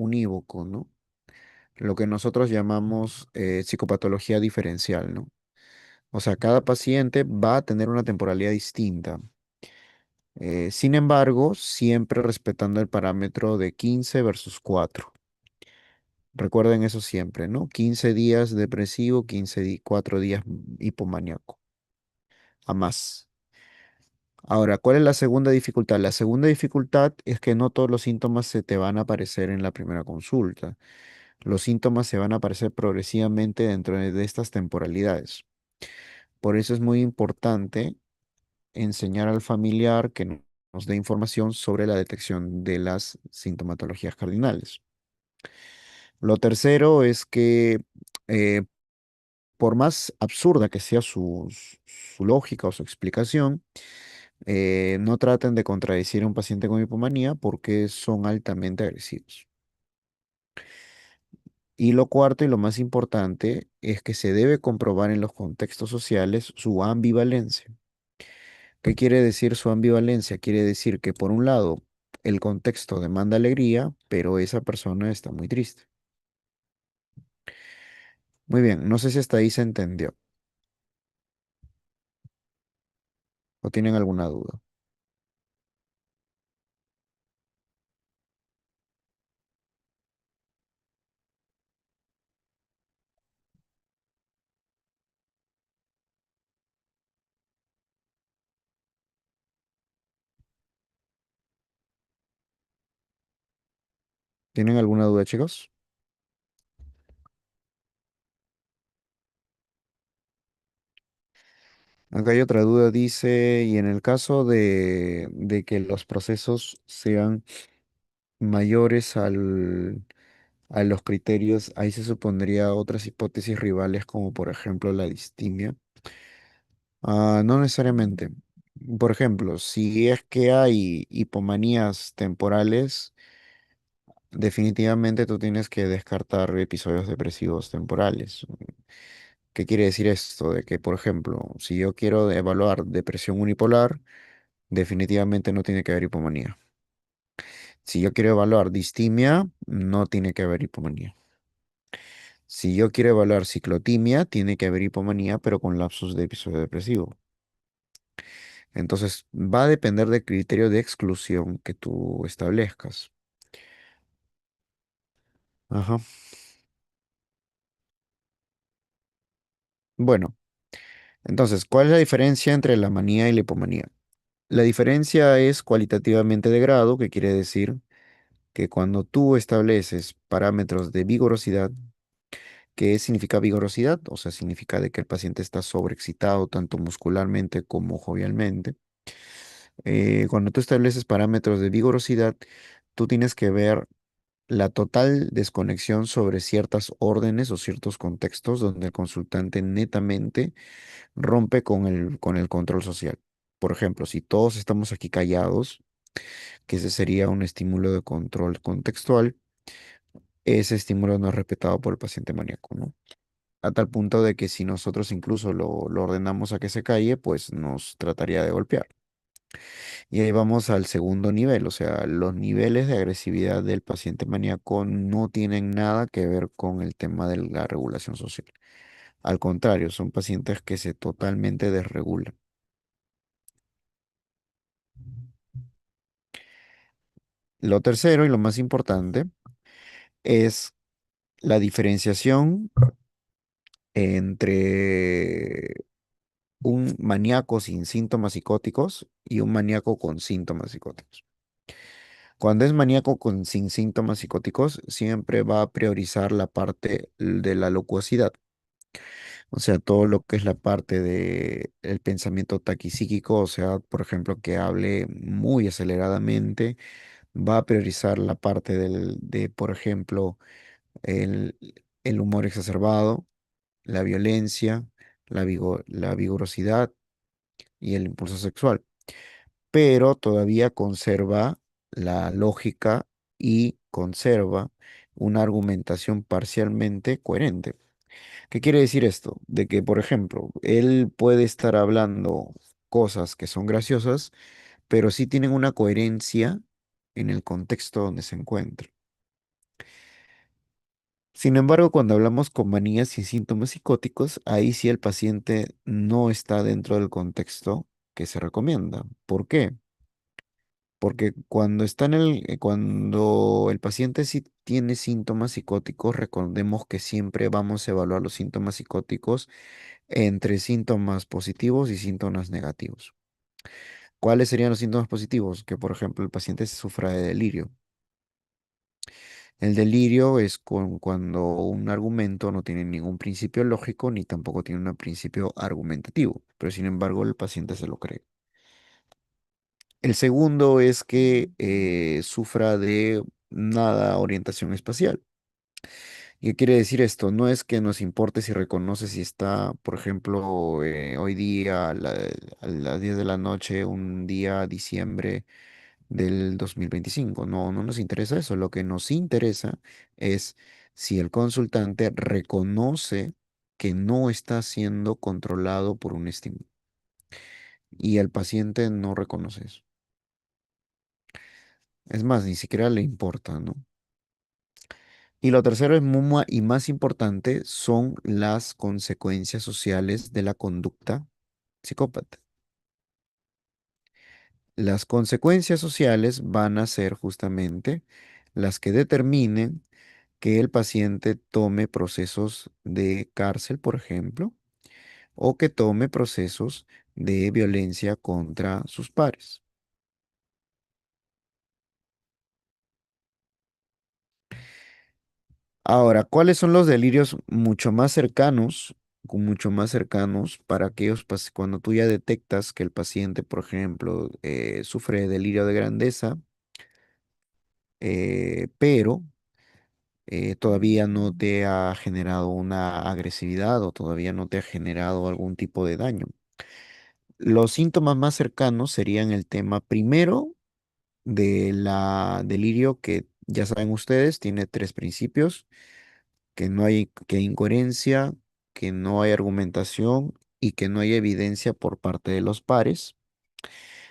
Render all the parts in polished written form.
unívoco, ¿no? Lo que nosotros llamamos psicopatología diferencial, ¿no? O sea, cada paciente va a tener una temporalidad distinta. Sin embargo, siempre respetando el parámetro de 15 versus 4. Recuerden eso siempre, ¿no? 15 días depresivo, 4 días hipomaníaco, a más. Ahora, ¿cuál es la segunda dificultad? La segunda dificultad es que no todos los síntomas se te van a aparecer en la primera consulta. Los síntomas se van a aparecer progresivamente dentro de estas temporalidades. Por eso es muy importante enseñar al familiar que nos dé información sobre la detección de las sintomatologías cardinales. Lo tercero es que eh, por más absurda que sea su lógica o su explicación, no traten de contradecir a un paciente con hipomanía porque son altamente agresivos. Y lo cuarto y lo más importante es que se debe comprobar en los contextos sociales su ambivalencia. ¿Qué quiere decir su ambivalencia? Quiere decir que por un lado el contexto demanda alegría, pero esa persona está muy triste. Muy bien, no sé si hasta ahí se entendió o tienen alguna duda. ¿Tienen alguna duda, chicos? Acá hay otra duda, dice, y en el caso de que los procesos sean mayores a los criterios, ahí se supondría otras hipótesis rivales como por ejemplo la distimia. No necesariamente. Por ejemplo, si es que hay hipomanías temporales, definitivamente tú tienes que descartar episodios depresivos temporales. ¿Qué quiere decir esto? De que, por ejemplo, si yo quiero evaluar depresión unipolar, definitivamente no tiene que haber hipomanía. Si yo quiero evaluar distimia, no tiene que haber hipomanía. Si yo quiero evaluar ciclotimia, tiene que haber hipomanía, pero con lapsos de episodio depresivo. Entonces, va a depender del criterio de exclusión que tú establezcas. Ajá. Bueno, entonces, ¿cuál es la diferencia entre la manía y la hipomanía? La diferencia es cualitativamente de grado, que quiere decir que cuando tú estableces parámetros de vigorosidad, ¿qué significa vigorosidad? O sea, significa de que el paciente está sobreexcitado tanto muscularmente como jovialmente. Cuando tú estableces parámetros de vigorosidad, tú tienes que ver la total desconexión sobre ciertas órdenes o ciertos contextos donde el consultante netamente rompe con el control social. Por ejemplo, si todos estamos aquí callados, que ese sería un estímulo de control contextual, ese estímulo no es respetado por el paciente maníaco, ¿no? A tal punto de que si nosotros incluso lo ordenamos a que se calle, pues nos trataría de golpear. Y ahí vamos al segundo nivel, o sea, los niveles de agresividad del paciente maníaco no tienen nada que ver con el tema de la regulación social. Al contrario, son pacientes que se totalmente desregulan. Lo tercero y lo más importante es la diferenciación entre un maníaco sin síntomas psicóticos y un maníaco con síntomas psicóticos. Cuando es maníaco sin síntomas psicóticos, siempre va a priorizar la parte de la locuacidad. O sea, todo lo que es la parte de el pensamiento taquipsíquico, o sea, por ejemplo, que hable muy aceleradamente, va a priorizar la parte de, por ejemplo, el, el humor exacerbado, la violencia, la vigorosidad y el impulso sexual, pero todavía conserva la lógica y conserva una argumentación parcialmente coherente. ¿Qué quiere decir esto? De que, por ejemplo, él puede estar hablando cosas que son graciosas, pero sí tienen una coherencia en el contexto donde se encuentra. Sin embargo, cuando hablamos con manías y síntomas psicóticos, ahí sí el paciente no está dentro del contexto que se recomienda. ¿Por qué? Porque cuando el paciente sí tiene síntomas psicóticos, recordemos que siempre vamos a evaluar los síntomas psicóticos entre síntomas positivos y síntomas negativos. ¿Cuáles serían los síntomas positivos? Que, por ejemplo, el paciente sufra de delirio. El delirio es cuando un argumento no tiene ningún principio lógico ni tampoco tiene un principio argumentativo, pero sin embargo el paciente se lo cree. El segundo es que sufra de nada orientación espacial. ¿Y qué quiere decir esto? No es que nos importe si reconoce si está, por ejemplo, hoy día a las 10 de la noche, un día diciembre del 2025. No, no nos interesa eso. Lo que nos interesa es si el consultante reconoce que no está siendo controlado por un estímulo. Y el paciente no reconoce eso. Es más, ni siquiera le importa, ¿no? Y lo tercero es y más importante son las consecuencias sociales de la conducta psicópata. Las consecuencias sociales van a ser justamente las que determinen que el paciente tome procesos de cárcel, por ejemplo, o que tome procesos de violencia contra sus pares. Ahora, ¿cuáles son los delirios mucho más cercanos, mucho más cercanos para aquellos cuando tú ya detectas que el paciente, por ejemplo, sufre de delirio de grandeza, pero todavía no te ha generado una agresividad o todavía no te ha generado algún tipo de daño? Los síntomas más cercanos serían el tema primero de la delirio que ya saben ustedes, tiene tres principios: que no hay que incoherencia, que no hay argumentación y que no hay evidencia por parte de los pares.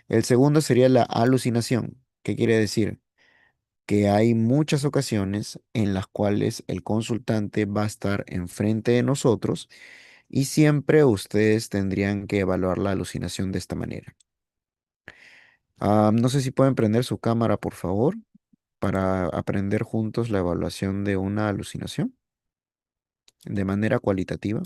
El segundo sería la alucinación. ¿Qué quiere decir? Que hay muchas ocasiones en las cuales el consultante va a estar enfrente de nosotros y siempre ustedes tendrían que evaluar la alucinación de esta manera. No sé si pueden prender su cámara, por favor, para aprender juntos la evaluación de una alucinación de manera cualitativa.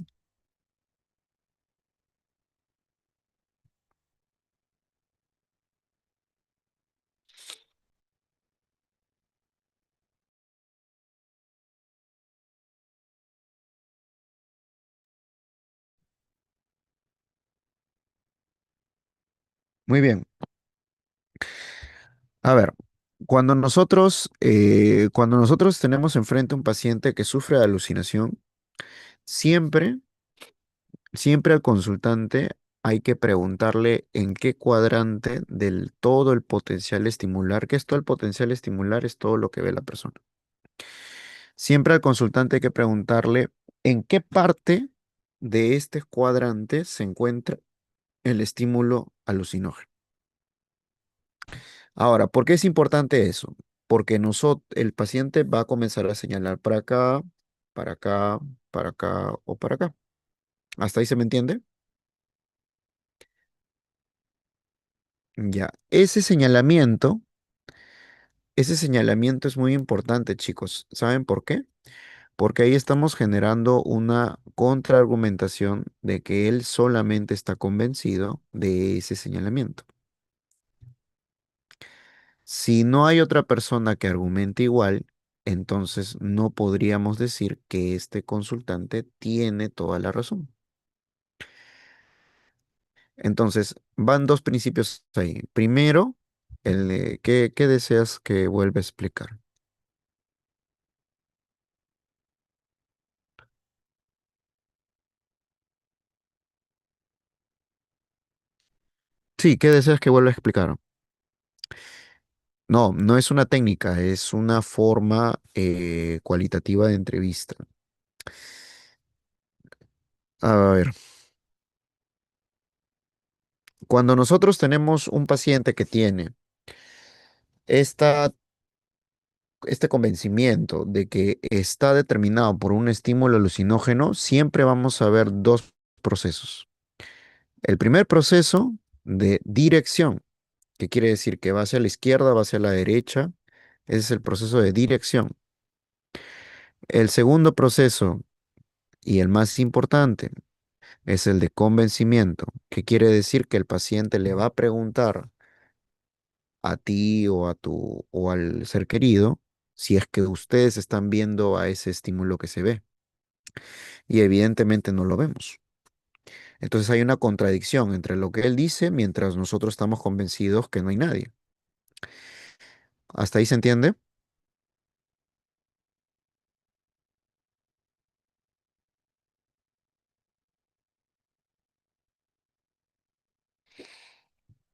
Muy bien. A ver, cuando nosotros tenemos enfrente un paciente que sufre de alucinación, siempre, siempre al consultante hay que preguntarle en qué cuadrante del todo el potencial estimular, que es todo el potencial estimular, es todo lo que ve la persona. Siempre al consultante hay que preguntarle en qué parte de este cuadrante se encuentra el estímulo alucinógeno. Ahora, ¿por qué es importante eso? Porque el paciente va a comenzar a señalar para acá, para acá, para acá o para acá. ¿Hasta ahí se me entiende? Ya, ese señalamiento es muy importante, chicos. ¿Saben por qué? Porque ahí estamos generando una contraargumentación de que él solamente está convencido de ese señalamiento. Si no hay otra persona que argumente igual, entonces no podríamos decir que este consultante tiene toda la razón. Entonces, van dos principios ahí. Primero, ¿qué deseas que vuelva a explicar? Sí, ¿qué deseas que vuelva a explicar? No, no es una técnica, es una forma cualitativa de entrevista. A ver, cuando nosotros tenemos un paciente que tiene esta este convencimiento de que está determinado por un estímulo alucinógeno, siempre vamos a ver dos procesos. El primer proceso de dirección, que quiere decir que va hacia la izquierda, va hacia la derecha, ese es el proceso de dirección. El segundo proceso, y el más importante, es el de convencimiento, que quiere decir que el paciente le va a preguntar a ti o a tu o al ser querido si es que ustedes están viendo a ese estímulo que se ve. Y evidentemente no lo vemos. Entonces hay una contradicción entre lo que él dice mientras nosotros estamos convencidos que no hay nadie. ¿Hasta ahí se entiende?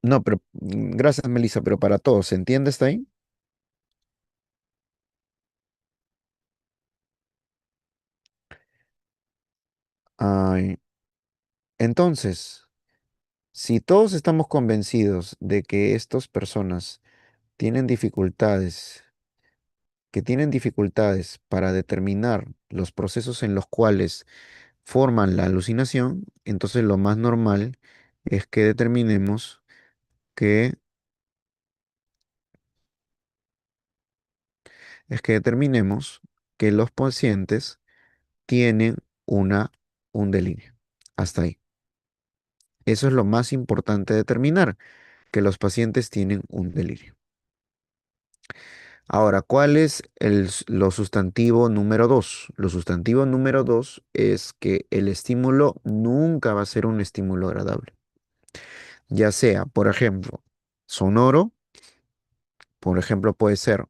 No, pero gracias, Melissa, pero para todos, ¿se entiende hasta ahí? Ay, entonces, si todos estamos convencidos de que estas personas tienen dificultades, que tienen dificultades para determinar los procesos en los cuales forman la alucinación, entonces lo más normal es que determinemos que que los pacientes tienen un delirio. Hasta ahí. Eso es lo más importante determinar, que los pacientes tienen un delirio. Ahora, ¿cuál es lo sustantivo número dos? Lo sustantivo número dos es que el estímulo nunca va a ser un estímulo agradable. Ya sea, por ejemplo, sonoro, por ejemplo, puede ser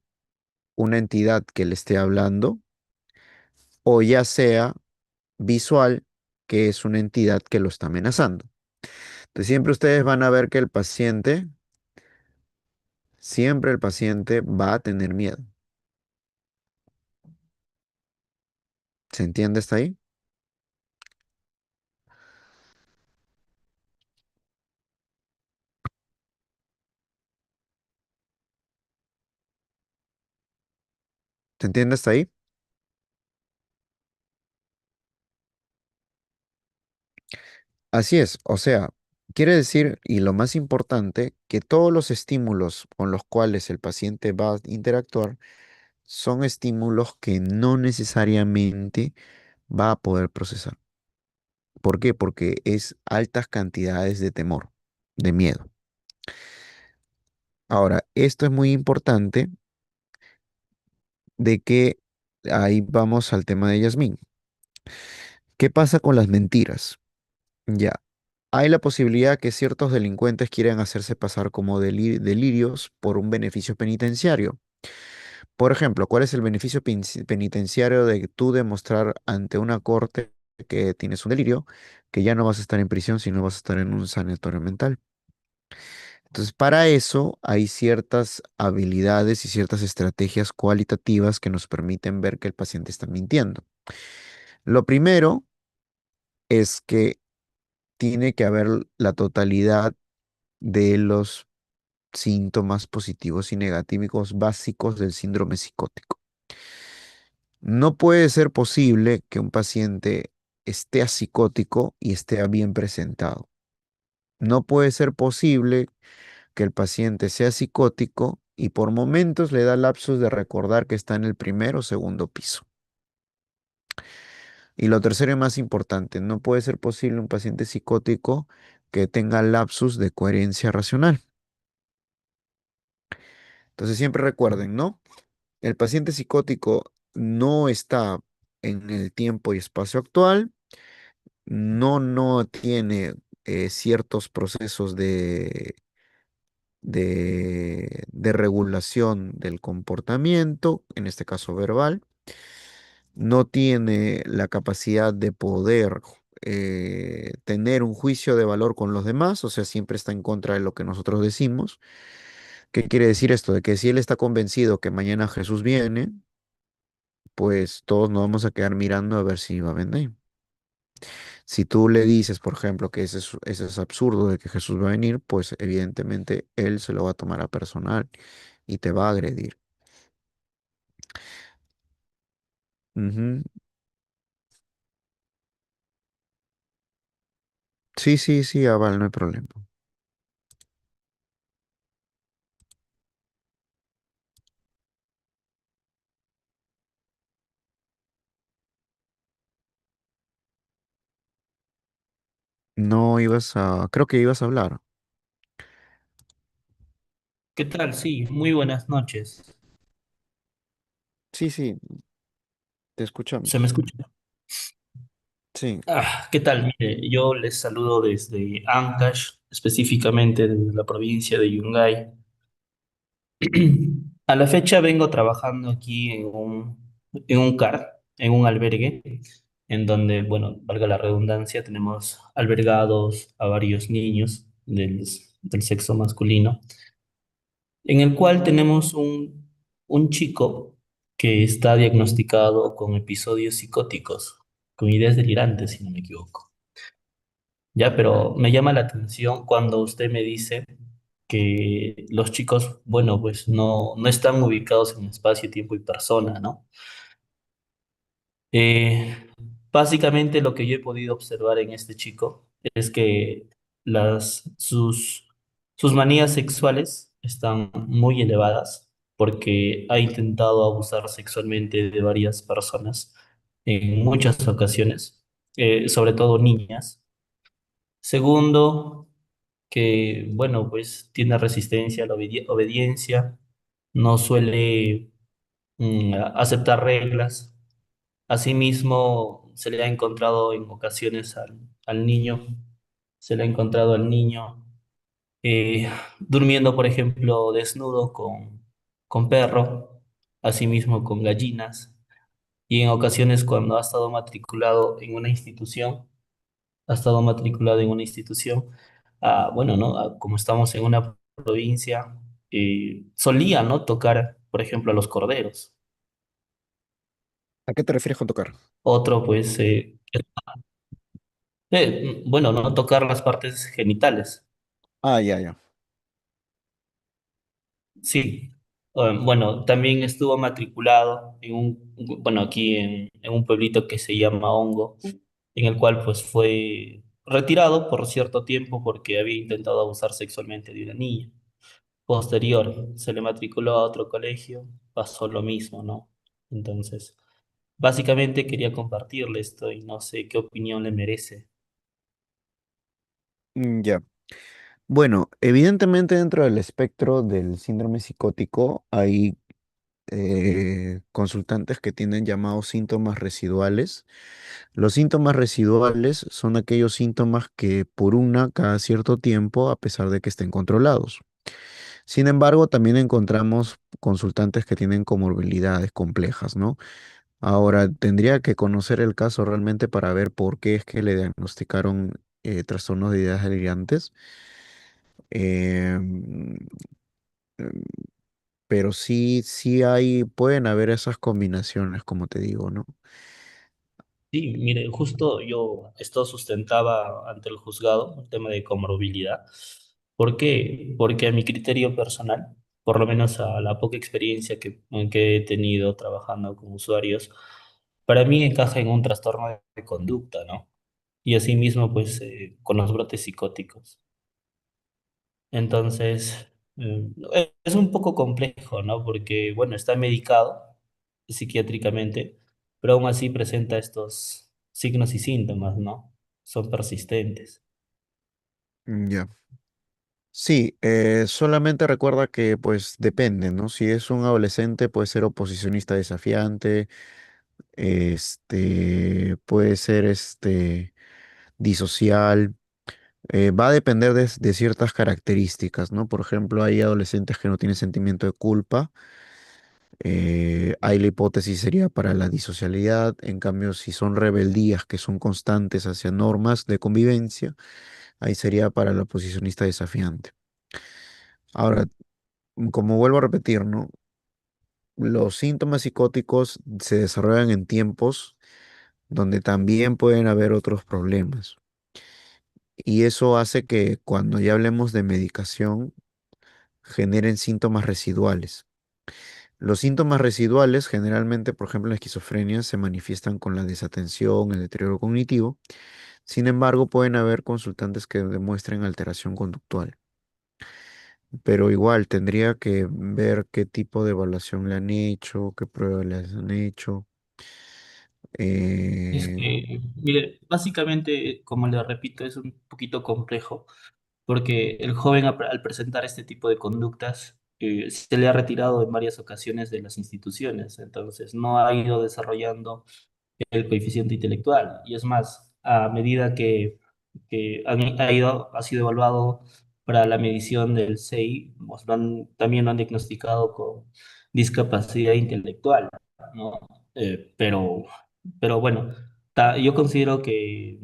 una entidad que le esté hablando, o ya sea visual, que es una entidad que lo está amenazando. Entonces, siempre ustedes van a ver que siempre el paciente va a tener miedo. ¿Se entiende hasta ahí? ¿Se entiende hasta ahí? Así es, o sea, quiere decir, y lo más importante, que todos los estímulos con los cuales el paciente va a interactuar son estímulos que no necesariamente va a poder procesar. ¿Por qué? Porque es altas cantidades de temor, de miedo. Ahora, esto es muy importante de que ahí vamos al tema de Yasmín. ¿Qué pasa con las mentiras? Ya, hay la posibilidad que ciertos delincuentes quieran hacerse pasar como delirios por un beneficio penitenciario. Por ejemplo, ¿cuál es el beneficio penitenciario de tú demostrar ante una corte que tienes un delirio, que ya no vas a estar en prisión, sino vas a estar en un sanatorio mental? Entonces, para eso hay ciertas habilidades y ciertas estrategias cualitativas que nos permiten ver que el paciente está mintiendo. Lo primero es que tiene que haber la totalidad de los síntomas positivos y negativos básicos del síndrome psicótico. No puede ser posible que un paciente esté psicótico y esté bien presentado. No puede ser posible que el paciente sea psicótico y por momentos le da lapsos de recordar que está en el primer o segundo piso. Y lo tercero y más importante, no puede ser posible un paciente psicótico que tenga lapsus de coherencia racional. Entonces siempre recuerden, ¿no? El paciente psicótico no está en el tiempo y espacio actual, no tiene ciertos procesos de regulación del comportamiento, en este caso verbal, no tiene la capacidad de poder tener un juicio de valor con los demás, o sea, siempre está en contra de lo que nosotros decimos. ¿Qué quiere decir esto? De que si él está convencido que mañana Jesús viene, pues todos nos vamos a quedar mirando a ver si va a venir. Si tú le dices, por ejemplo, que ese es absurdo de que Jesús va a venir, pues evidentemente él se lo va a tomar a personal y te va a agredir. Ujú. Sí, sí, sí, aval, no hay problema. No ibas a, creo que ibas a hablar. ¿Qué tal? Sí, muy buenas noches. Sí, sí, te ¿Se me escuchamos. escucha? Sí. ¿Qué tal? Mire, yo les saludo desde Ancash, específicamente de la provincia de Yungay. A la fecha vengo trabajando aquí en un CAR, en un albergue, en donde, bueno, valga la redundancia, tenemos albergados a varios niños del sexo masculino, en el cual tenemos un chico que está diagnosticado con episodios psicóticos, con ideas delirantes, si no me equivoco. Ya, pero me llama la atención cuando usted me dice que los chicos, bueno, pues no están ubicados en espacio, tiempo y persona, ¿no? Eh, Básicamente lo que yo he podido observar en este chico es que sus manías sexuales están muy elevadas porque ha intentado abusar sexualmente de varias personas en muchas ocasiones, sobre todo niñas. Segundo, que, bueno, pues tiene resistencia a la obediencia, no suele aceptar reglas. Asimismo, se le ha encontrado en ocasiones al niño, se le ha encontrado al niño durmiendo, por ejemplo, desnudo con perro, asimismo con gallinas, y en ocasiones cuando ha estado matriculado en una institución, bueno, ¿no? Como estamos en una provincia, solía, ¿no? Tocar, por ejemplo, a los corderos. ¿A qué te refieres con tocar? Otro, pues, bueno, no tocar las partes genitales. Ah, ya, ya. Sí. Bueno, también estuvo matriculado bueno, aquí en un pueblito que se llama Hongo, en el cual pues fue retirado por cierto tiempo porque había intentado abusar sexualmente de una niña. Posterior, se le matriculó a otro colegio, pasó lo mismo, ¿no? Entonces, básicamente quería compartirle esto y no sé qué opinión le merece. Ya. Bueno, evidentemente dentro del espectro del síndrome psicótico hay consultantes que tienen llamados síntomas residuales. Los síntomas residuales son aquellos síntomas que por una cada cierto tiempo, a pesar de que estén controlados. Sin embargo, también encontramos consultantes que tienen comorbilidades complejas, ¿no? Ahora, tendría que conocer el caso realmente para ver por qué es que le diagnosticaron trastornos de ideas delirantes. Em, em, pero sí, sí hay, pueden haber esas combinaciones, como te digo, ¿no? Sí, mire, justo yo esto sustentaba ante el juzgado el tema de comorbilidad. ¿Por qué? Porque a mi criterio personal, por lo menos a la poca experiencia que he tenido trabajando con usuarios, para mí encaja en un trastorno de conducta, ¿no? Y asimismo, pues, con los brotes psicóticos. Entonces, es un poco complejo, ¿no? Porque, bueno, está medicado psiquiátricamente, pero aún así presenta estos signos y síntomas, ¿no? Son persistentes. Ya. Sí, solamente recuerda que pues depende, ¿no? Si es un adolescente puede ser oposicionista desafiante, puede ser disocial, va a depender de ciertas características, ¿no? Por ejemplo, hay adolescentes que no tienen sentimiento de culpa, ahí la hipótesis sería para la disocialidad, en cambio, si son rebeldías que son constantes hacia normas de convivencia, ahí sería para el oposicionista desafiante. Ahora, como vuelvo a repetir, ¿no? Los síntomas psicóticos se desarrollan en tiempos donde también pueden haber otros problemas. Y eso hace que cuando ya hablemos de medicación, generen síntomas residuales. Los síntomas residuales, generalmente, por ejemplo, en la esquizofrenia, se manifiestan con la desatención, el deterioro cognitivo. Sin embargo, pueden haber consultantes que demuestren alteración conductual. Pero igual tendría que ver qué tipo de evaluación le han hecho, qué pruebas le han hecho. Es Eh, que, mire, básicamente, como le repito, es un poquito complejo, porque el joven al presentar este tipo de conductas, se le ha retirado en varias ocasiones de las instituciones, entonces no ha ido desarrollando el coeficiente intelectual. Y es más, a medida que ha sido evaluado para la medición del CI, pues también lo han diagnosticado con discapacidad intelectual, ¿no? Pero, bueno, yo considero que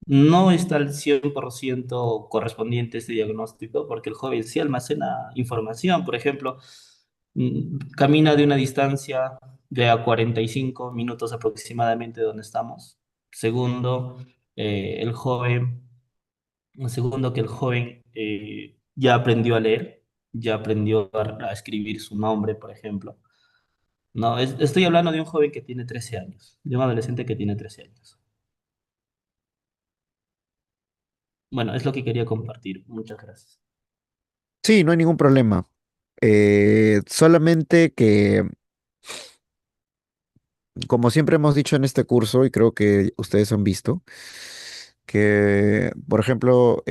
no está al 100% correspondiente este diagnóstico, porque el joven sí almacena información. Por ejemplo, camina de una distancia de a 45 minutos aproximadamente de donde estamos. Segundo, el joven, segundo que el joven ya aprendió a leer, ya aprendió a escribir su nombre, por ejemplo. No, estoy hablando de un joven que tiene 13 años, de un adolescente que tiene 13 años. Bueno, es lo que quería compartir. Muchas gracias. sí, no hay ningún problema. Solamente que, como siempre hemos dicho en este curso, y creo que ustedes han visto, que, por ejemplo,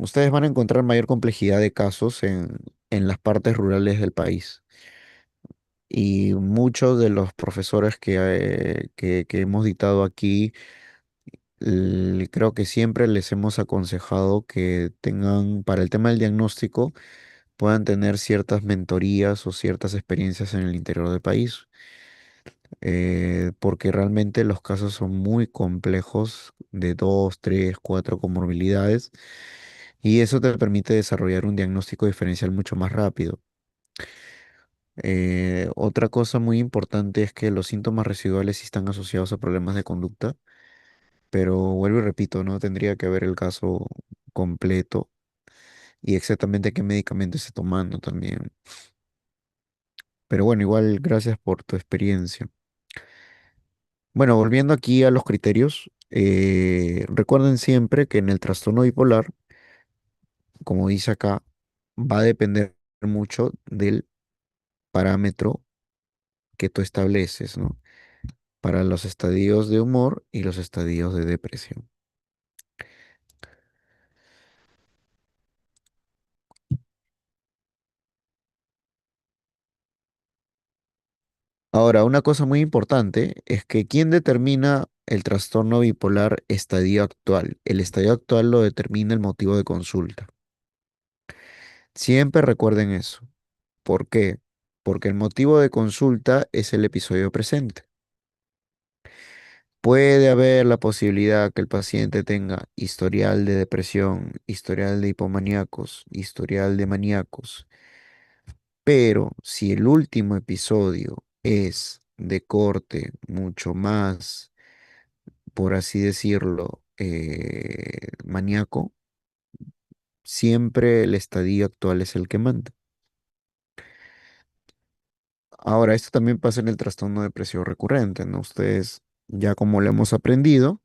ustedes van a encontrar mayor complejidad de casos en las partes rurales del país. Y muchos de los profesores que hemos dictado aquí, creo que siempre les hemos aconsejado que tengan, para el tema del diagnóstico, puedan tener ciertas mentorías o ciertas experiencias en el interior del país, porque realmente los casos son muy complejos de dos, tres, cuatro comorbilidades y eso te permite desarrollar un diagnóstico diferencial mucho más rápido. Otra cosa muy importante es que los síntomas residuales sí están asociados a problemas de conducta, pero vuelvo y repito, no tendría que ver el caso completo y exactamente qué medicamento esté tomando también. Pero bueno, igual gracias por tu experiencia. Bueno, volviendo aquí a los criterios, recuerden siempre que en el trastorno bipolar, como dice acá, va a depender mucho del parámetro que tú estableces, ¿no? Para los estadios de humor y los estadios de depresión. Ahora, una cosa muy importante es que ¿quién determina el trastorno bipolar estadio actual? El estadio actual lo determina el motivo de consulta. Siempre recuerden eso. ¿Por qué? Porque el motivo de consulta es el episodio presente. Puede haber la posibilidad que el paciente tenga historial de depresión, historial de hipomaníacos, historial de maníacos, pero si el último episodio es de corte mucho más, por así decirlo, maníaco, siempre el estadio actual es el que manda. Ahora, esto también pasa en el trastorno depresivo recurrente, ¿no? Ustedes, ya como lo hemos aprendido,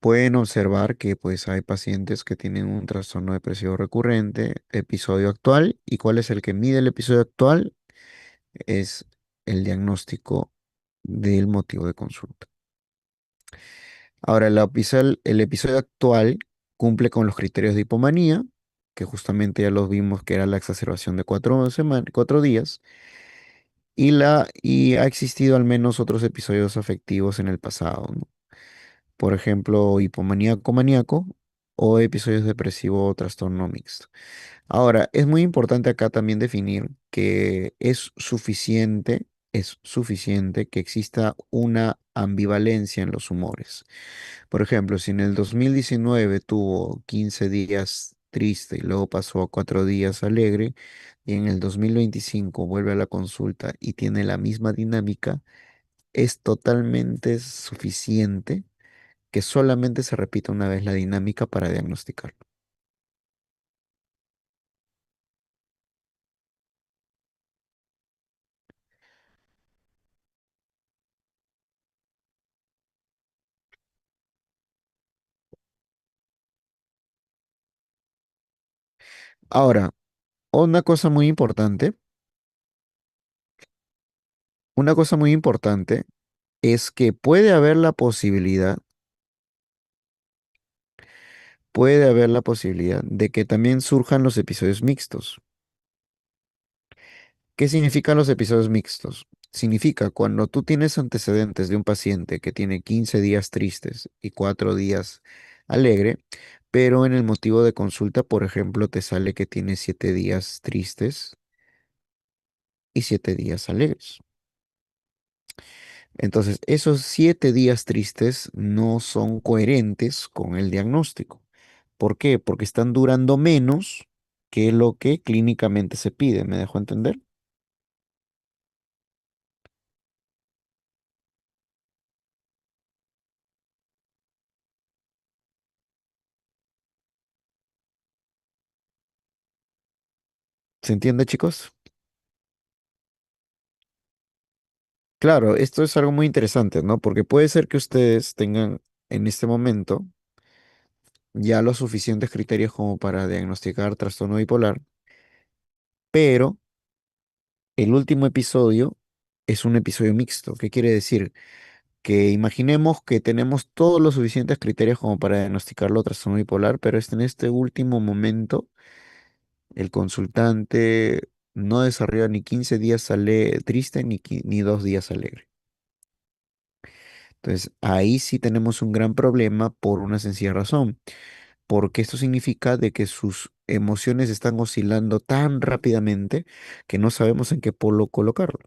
pueden observar que pues hay pacientes que tienen un trastorno depresivo recurrente, episodio actual, y cuál es el que mide el episodio actual, es el diagnóstico del motivo de consulta. Ahora, el episodio actual cumple con los criterios de hipomanía, que justamente ya los vimos que era la exacerbación de 4 días, y ha existido al menos otros episodios afectivos en el pasado, ¿no? Por ejemplo, hipomaníaco maníaco o episodios depresivos o trastorno mixto. Ahora, es muy importante acá también definir que es suficiente que exista una ambivalencia en los humores. Por ejemplo, si en el 2019 tuvo 15 días triste y luego pasó a 4 días alegre, y en el 2025 vuelve a la consulta y tiene la misma dinámica, es totalmente suficiente que solamente se repita una vez la dinámica para diagnosticarlo. Ahora, una cosa muy importante, una cosa muy importante es que puede haber la posibilidad de que también surjan los episodios mixtos. ¿Qué significan los episodios mixtos? Significa cuando tú tienes antecedentes de un paciente que tiene 15 días tristes y 4 días alegre, pero en el motivo de consulta, por ejemplo, te sale que tiene 7 días tristes y 7 días alegres. Entonces, esos 7 días tristes no son coherentes con el diagnóstico. ¿Por qué? Porque están durando menos que lo que clínicamente se pide. ¿Me dejo entender? ¿Se entiende, chicos? Claro, esto es algo muy interesante, ¿no? Porque puede ser que ustedes tengan en este momento ya los suficientes criterios como para diagnosticar trastorno bipolar, pero el último episodio es un episodio mixto. ¿Qué quiere decir? Que imaginemos que tenemos todos los suficientes criterios como para diagnosticarlo trastorno bipolar, pero en este último momento el consultante no desarrolla ni 15 días triste ni 2 días alegre. Entonces, ahí sí tenemos un gran problema por una sencilla razón, porque esto significa de que sus emociones están oscilando tan rápidamente que no sabemos en qué polo colocarlo.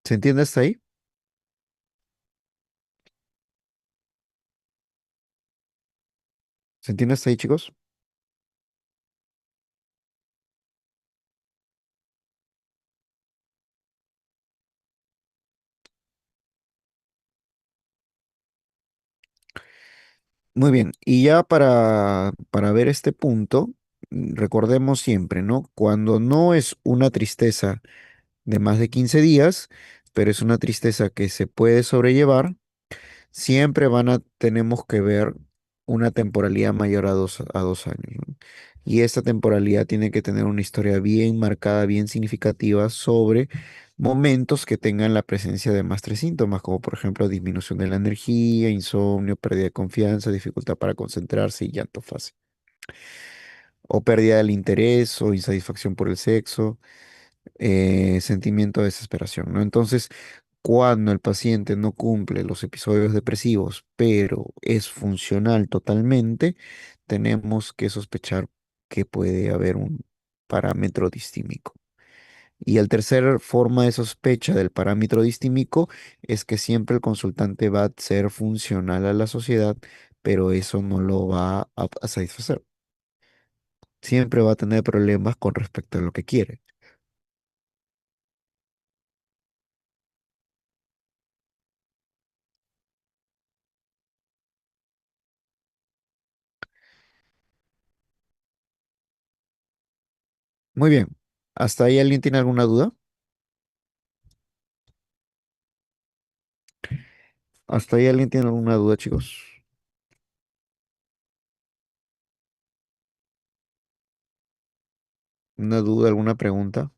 ¿Se entiende hasta ahí? ¿Se entiende hasta ahí, chicos? Muy bien, y ya para ver este punto, recordemos siempre, ¿no? Cuando no es una tristeza de más de 15 días, pero es una tristeza que se puede sobrellevar, siempre tenemos que ver una temporalidad mayor a 2 años, ¿no? Y esta temporalidad tiene que tener una historia bien marcada, bien significativa sobre momentos que tengan la presencia de más tres síntomas, como por ejemplo disminución de la energía, insomnio, pérdida de confianza, dificultad para concentrarse y llanto fácil, o pérdida del interés o insatisfacción por el sexo, sentimiento de desesperación, ¿no? Entonces, cuando el paciente no cumple los episodios depresivos, pero es funcional totalmente, tenemos que sospechar que puede haber un parámetro distímico. Y el tercer forma de sospecha del parámetro distímico es que siempre el consultante va a ser funcional a la sociedad, pero eso no lo va a satisfacer. Siempre va a tener problemas con respecto a lo que quiere. Muy bien. ¿Hasta ahí alguien tiene alguna duda? ¿Hasta ahí alguien tiene alguna duda, chicos? ¿Una duda, alguna pregunta?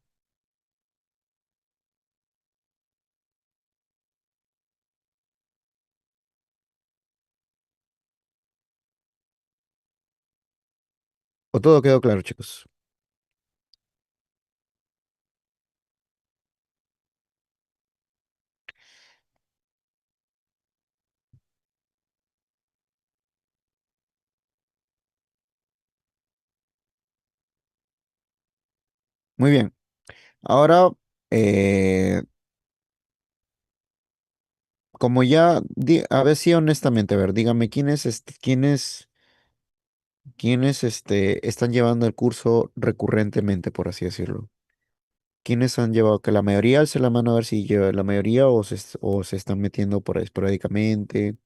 ¿O todo quedó claro, chicos? Muy bien. Ahora, eh, como ya, a ver si honestamente, a ver, dígame, ¿quiénes están llevando el curso recurrentemente, por así decirlo? ¿Quiénes han llevado? Que la mayoría alce la mano a ver si lleva la mayoría o se están metiendo por ahí esporádicamente.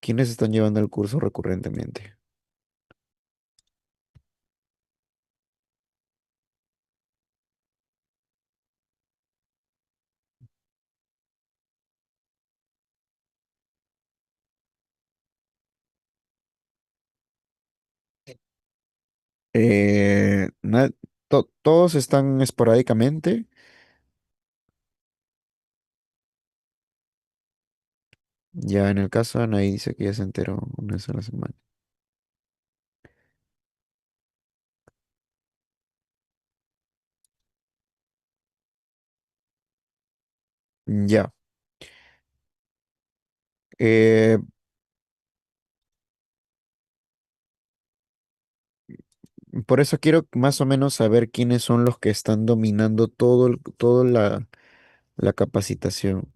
¿Quiénes están llevando el curso recurrentemente? Eh, na- todos están esporádicamente. Ya en el caso de Anaí dice que ya se enteró una vez a la semana. Ya. Eh, por eso quiero más o menos saber quiénes son los que están dominando toda la capacitación.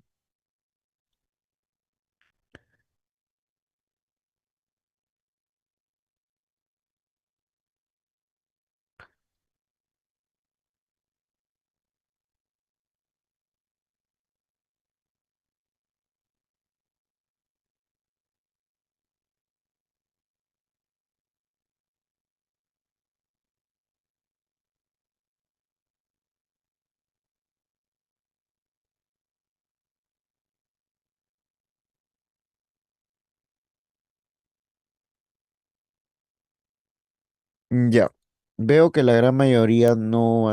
Ya. Veo que la gran mayoría no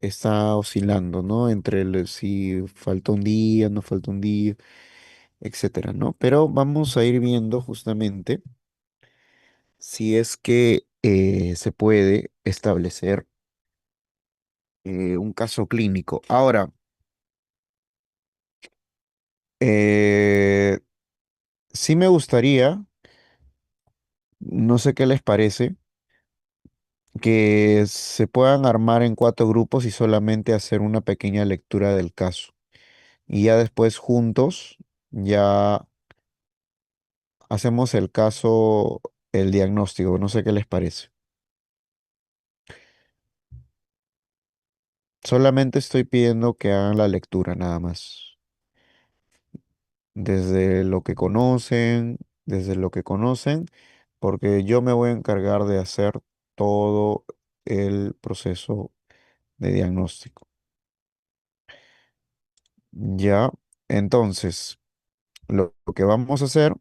está oscilando, ¿no? Entre si falta un día, no falta un día, etcétera, ¿no? Pero vamos a ir viendo justamente si es que se puede establecer un caso clínico. Ahora, eh, sí me gustaría, no sé qué les parece, que se puedan armar en cuatro grupos y solamente hacer una pequeña lectura del caso. Y ya después juntos, ya hacemos el caso, el diagnóstico. No sé qué les parece. Solamente estoy pidiendo que hagan la lectura, nada más. Desde lo que conocen, porque yo me voy a encargar de hacer todo el proceso de diagnóstico. Ya, entonces, lo que vamos a hacer,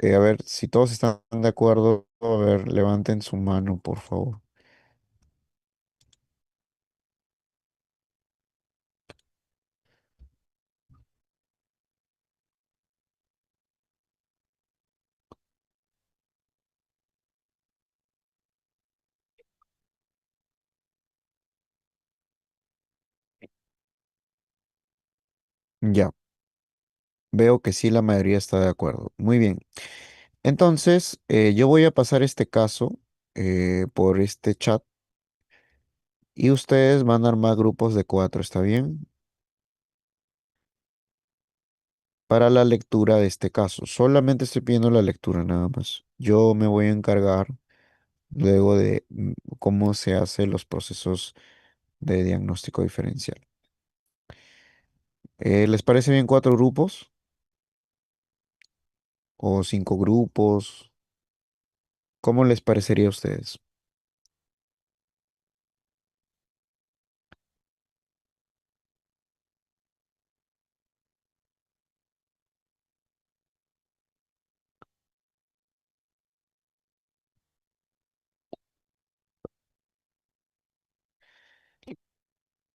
a ver, si todos están de acuerdo, a ver, levanten su mano, por favor. Ya, veo que sí, la mayoría está de acuerdo. Muy bien. Entonces, yo voy a pasar este caso por este chat y ustedes van a armar grupos de cuatro, ¿está bien? Para la lectura de este caso. Solamente estoy pidiendo la lectura nada más. Yo me voy a encargar luego de cómo se hacen los procesos de diagnóstico diferencial. ¿Les parece bien cuatro grupos o cinco grupos? ¿Cómo les parecería a ustedes?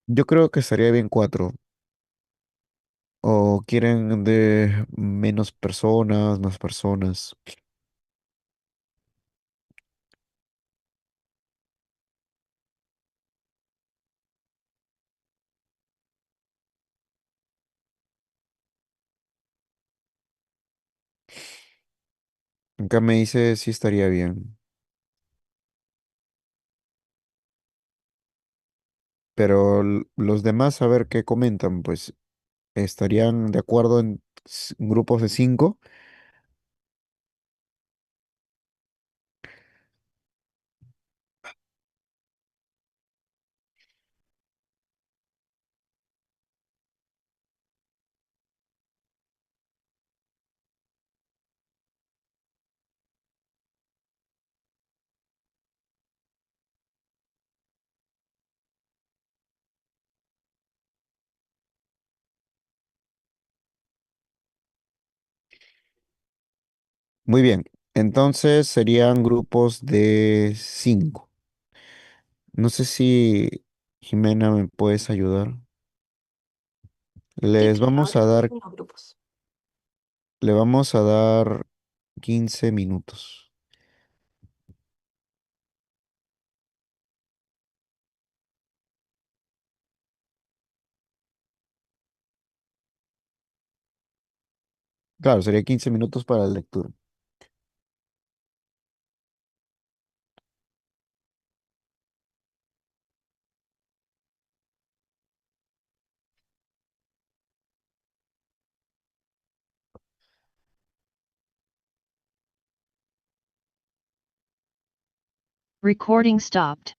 Yo creo que estaría bien cuatro. ¿O quieren de menos personas, más personas? Acá me dice si estaría bien. Pero los demás, a ver qué comentan, pues estarían de acuerdo en grupos de cinco. Muy bien. Entonces serían grupos de 5. No sé si Jimena me puedes ayudar. Sí, Les sí, vamos ahora a estoy dar, en los grupos. le vamos a dar 15 minutos. Claro, sería 15 minutos para la lectura. Recording stopped.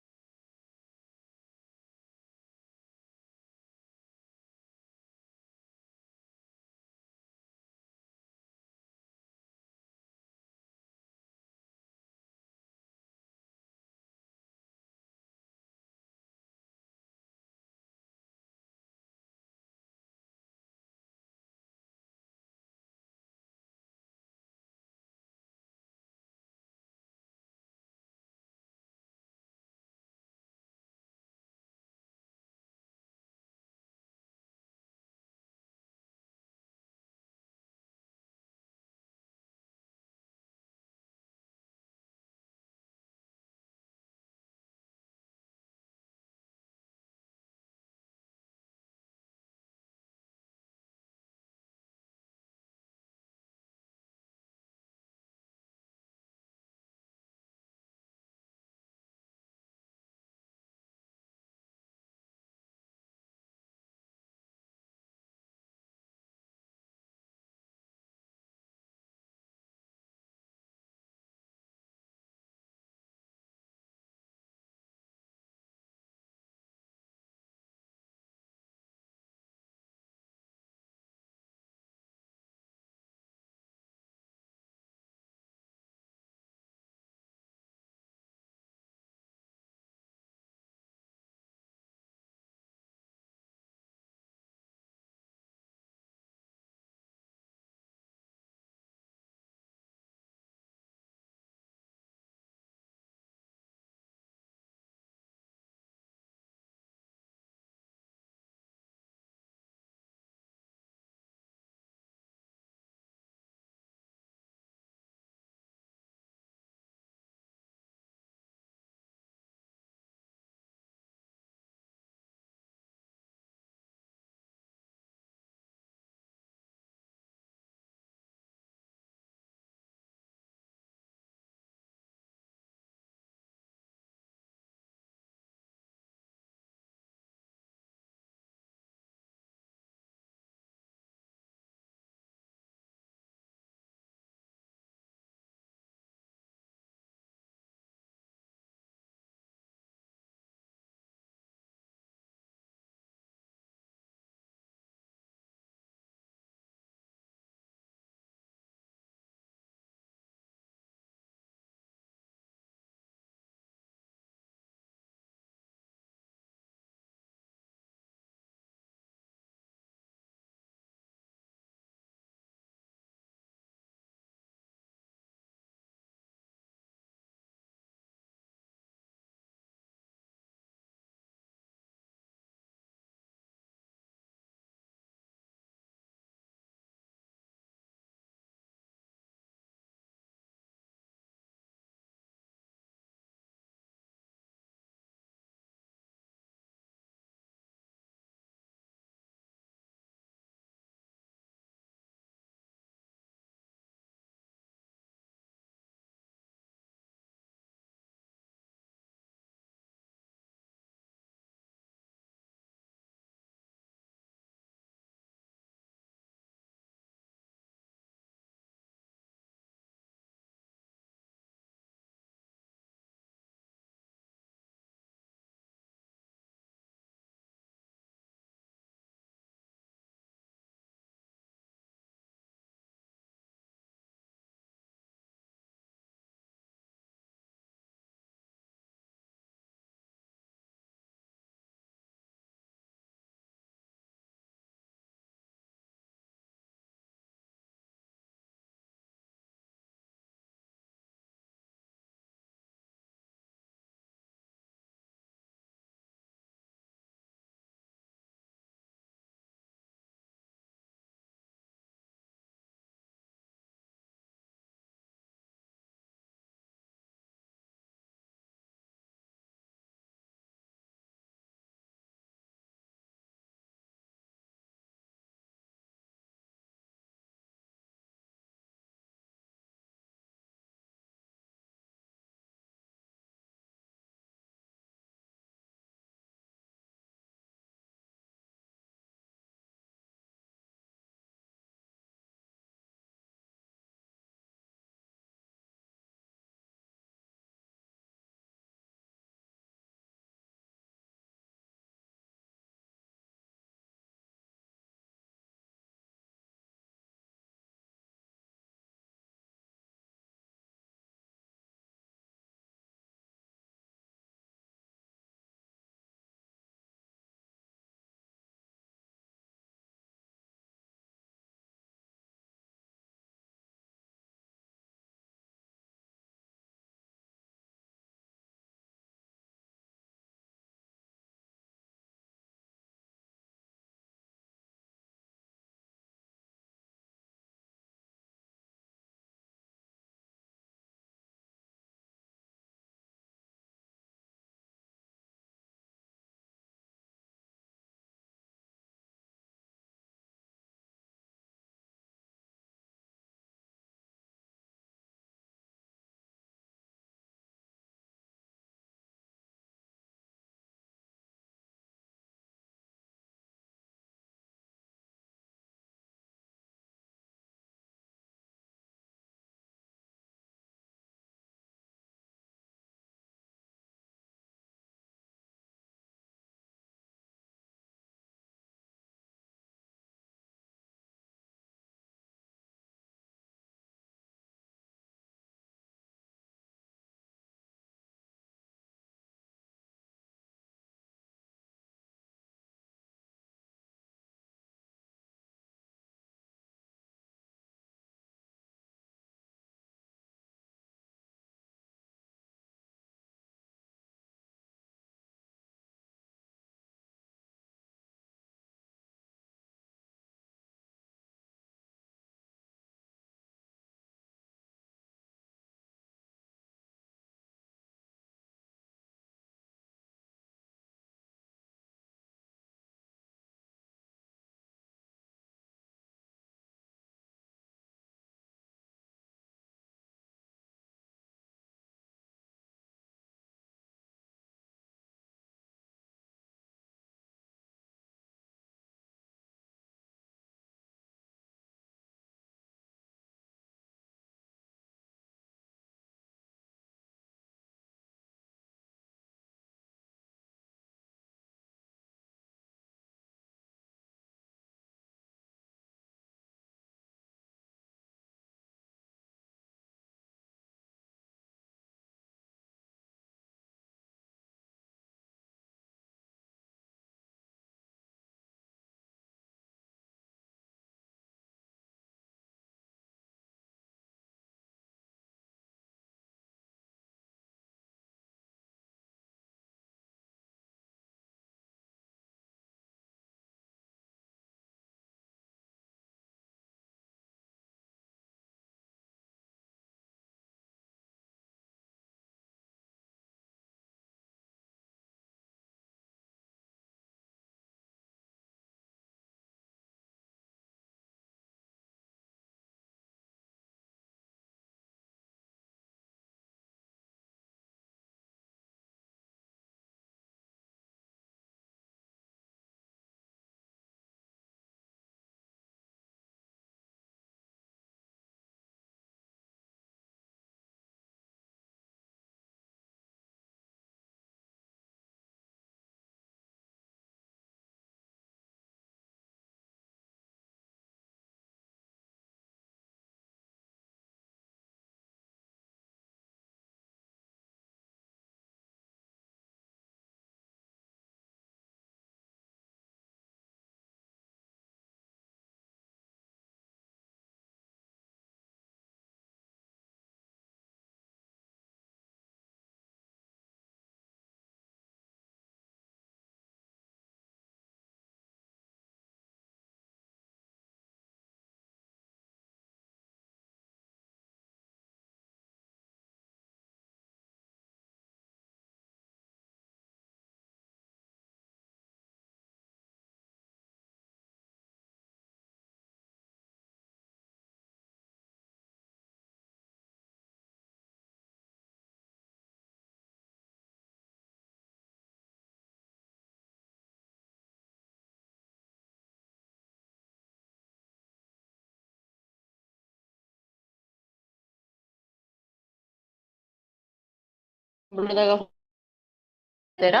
¿Será?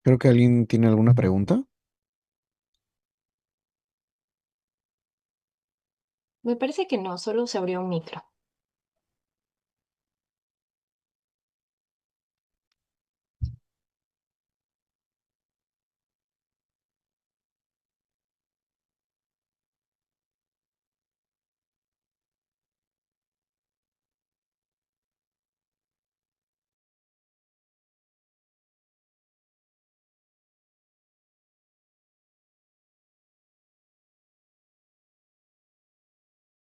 Creo que alguien tiene alguna pregunta. Me parece que no, solo se abrió un micro.